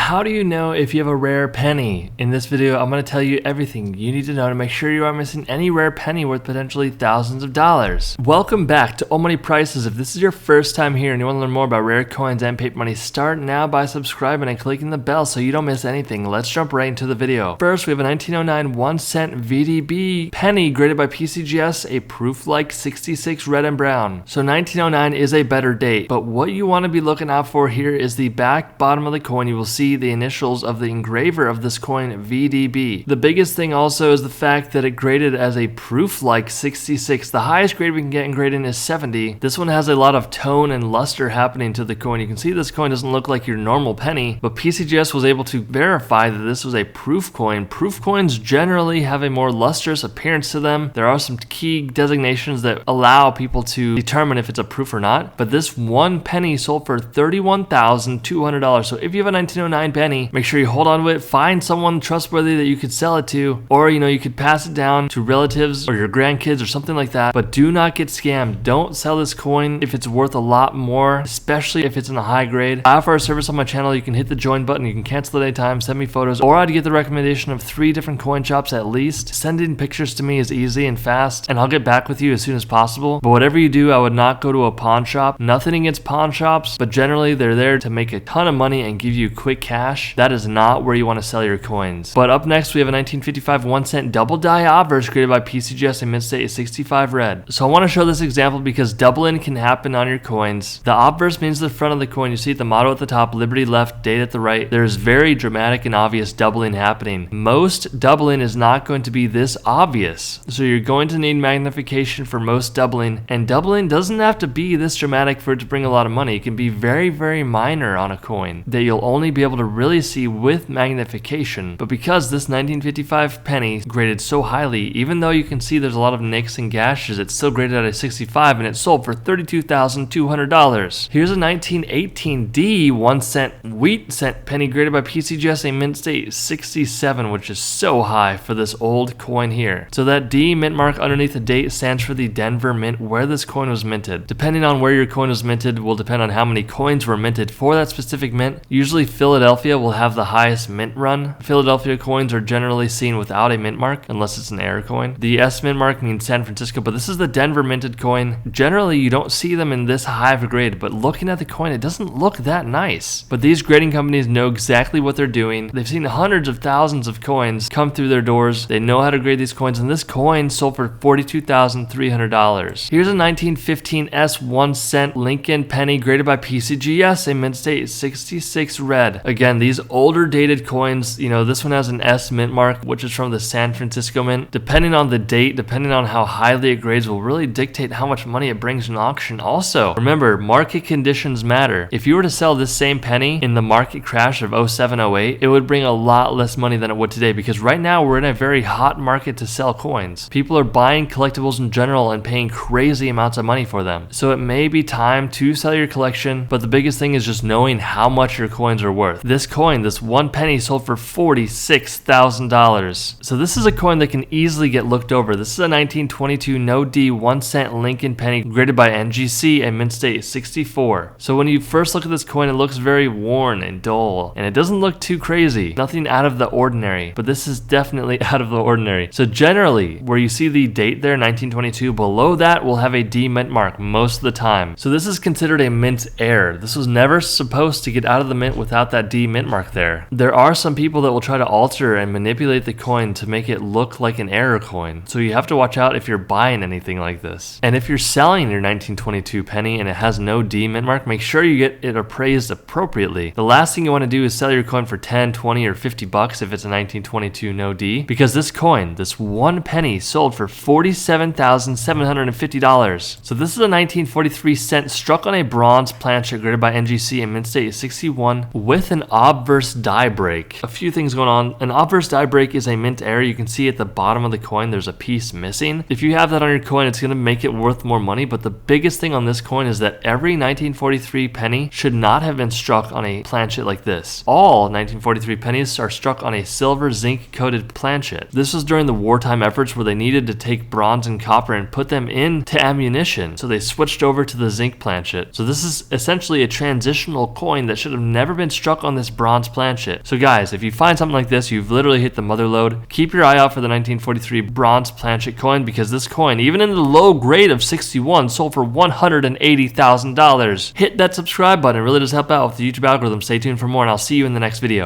How do you know if you have a rare penny? In this video, I'm going to tell you everything you need to know to make sure you aren't missing any rare penny worth potentially thousands of dollars. Welcome back to Old Money Prices. If this is your first time here and you want to learn more about rare coins and paper money, start now by subscribing and clicking the bell so you don't miss anything. Let's jump right into the video. First, we have a 1909 1 cent VDB penny graded by PCGS, a proof-like 66 red and brown. So 1909 is a better date, but what you want to be looking out for here is the back bottom of the coin. You will see the initials of the engraver of this coin, VDB. The biggest thing also is the fact that it graded as a proof-like 66. The highest grade we can get in grading is 70. This one has a lot of tone and luster happening to the coin. You can see this coin doesn't look like your normal penny, but PCGS was able to verify that this was a proof coin. Proof coins generally have a more lustrous appearance to them. There are some key designations that allow people to determine if it's a proof or not, but this one penny sold for $31,200. So if you have a 1909 penny, make sure you hold on to it, find someone trustworthy that you could sell it to, or you could pass it down to relatives or your grandkids or something like that, but do not get scammed. Don't sell this coin if it's worth a lot more, especially if it's in a high grade. I offer a service on my channel. You can hit the join button, you can cancel at any time, send me photos, or I'd get the recommendation of 3 different coin shops at least. Sending pictures to me is easy and fast, and I'll get back with you as soon as possible. But whatever you do, I would not go to a pawn shop. Nothing against pawn shops, but generally they're there to make a ton of money and give you quick cash. That is not where you want to sell your coins. But up next, we have a 1955 1 cent double die obverse graded by PCGS and Mint-State 65 red. So I want to show this example because doubling can happen on your coins. The obverse means the front of the coin. You see the motto at the top, Liberty left, date at the right. There's very dramatic and obvious doubling happening. Most doubling is not going to be this obvious. So you're going to need magnification for most doubling, and doubling doesn't have to be this dramatic for it to bring a lot of money. It can be very, very minor on a coin that you'll only be able to really see with magnification. But because this 1955 penny graded so highly, even though you can see there's a lot of nicks and gashes, it's still graded at a 65 and it sold for $32,200. Here's a 1918 D 1 cent wheat cent penny graded by PCGS, a Mint-State 67, which is so high for this old coin here. So that D mint mark underneath the date stands for the Denver Mint, where this coin was minted. Depending on where your coin was minted will depend on how many coins were minted for that specific mint. Usually Philadelphia will have the highest mint run. Philadelphia coins are generally seen without a mint mark unless it's an error coin. The S mint mark means San Francisco, but this is the Denver minted coin. Generally you don't see them in this high of a grade, but looking at the coin it doesn't look that nice. But these grading companies know exactly what they're doing. They've seen hundreds of thousands of coins come through their doors. They know how to grade these coins, and this coin sold for $42,300. Here's a 1915 S 1 cent Lincoln penny graded by PCGS, a Mint-State 66 red. Again, these older dated coins, this one has an S mint mark, which is from the San Francisco Mint. Depending on the date, depending on how highly it grades, will really dictate how much money it brings in auction. Also, remember, market conditions matter. If you were to sell this same penny in the market crash of 07-08, it would bring a lot less money than it would today, because right now we're in a very hot market to sell coins. People are buying collectibles in general and paying crazy amounts of money for them. So it may be time to sell your collection, but the biggest thing is just knowing how much your coins are worth. This coin, this one penny, sold for $46,000. So this is a coin that can easily get looked over. This is a 1922 no D 1 cent Lincoln penny graded by NGC and Mint-State 64. So when you first look at this coin, it looks very worn and dull, and it doesn't look too crazy. Nothing out of the ordinary, but this is definitely out of the ordinary. So generally, where you see the date there, 1922, below that will have a D mint mark most of the time. So this is considered a mint error. This was never supposed to get out of the mint without that D mint mark there. There are some people that will try to alter and manipulate the coin to make it look like an error coin. So you have to watch out if you're buying anything like this. And if you're selling your 1922 penny and it has no D mint mark, make sure you get it appraised appropriately. The last thing you want to do is sell your coin for 10, 20, or 50 bucks if it's a 1922 no D, because this coin, this one penny, sold for $47,750. So this is a 1943 cent struck on a bronze planchet graded by NGC and Mint-State 61 with an obverse die break. A few things going on. An obverse die break is a mint error. You can see at the bottom of the coin there's a piece missing. If you have that on your coin, it's going to make it worth more money, but the biggest thing on this coin is that every 1943 penny should not have been struck on a planchet like this. All 1943 pennies are struck on a silver zinc coated planchet. This was during the wartime efforts where they needed to take bronze and copper and put them into ammunition, so they switched over to the zinc planchet. So this is essentially a transitional coin that should have never been struck on this bronze planchet. So guys, if you find something like this, you've literally hit the mother lode. Keep your eye out for the 1943 bronze planchet coin, because this coin, even in the low grade of 61, sold for $180,000. Hit that subscribe button, it really does help out with the YouTube algorithm. Stay tuned for more, and I'll see you in the next video.